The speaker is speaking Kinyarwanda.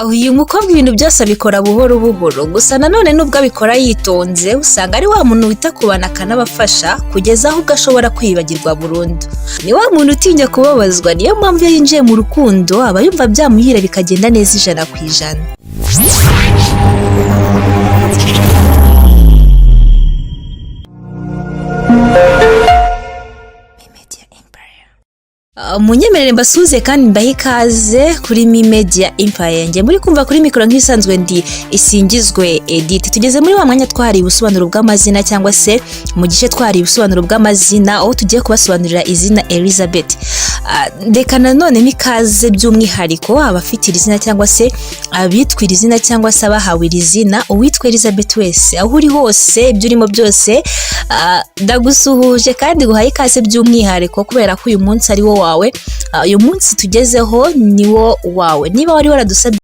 Uyu mukobwa ibintu byose abikora buhoro buhoro, gusa nanone nubwo abikora yitonze usanga ari wa muntu wita ku bana akanabafasha kugeza aho ubwo ashobora kwibagirwa burundu. Ni wa muntu utinya kubabazwa, niyo mpamvu iyo yinjiye mu rukundo aba yumva byamuhira bikagenda neza 100%. Munyemerere mbasuze kandi mbahe ikaze kuri Media Empire. Nge muri kumva kuri mikoro nk'ibisanzwe ndi Isingizwe Edith. Tugeze muri wa mwanya twari ubusobanuro bw'amazina cyangwa se mu gice twari ubusobanuro bw'amazina aho tugiye kubasobanurira izina Elizabeth. Ndeka nanone mikaze by'umwihariko abafite izina cyangwa se abitwira izina cyangwa se abahawe izina. Uwitwa Elizabeth wese aho uri hose ibyo urimo byose ndagusuhuje kandi guhaye ikaze by'umwihariko kubera ko uyu munsi ari wo wawe. Uyu munsi tugezeho ni wo wawe. Niba wari waradusabye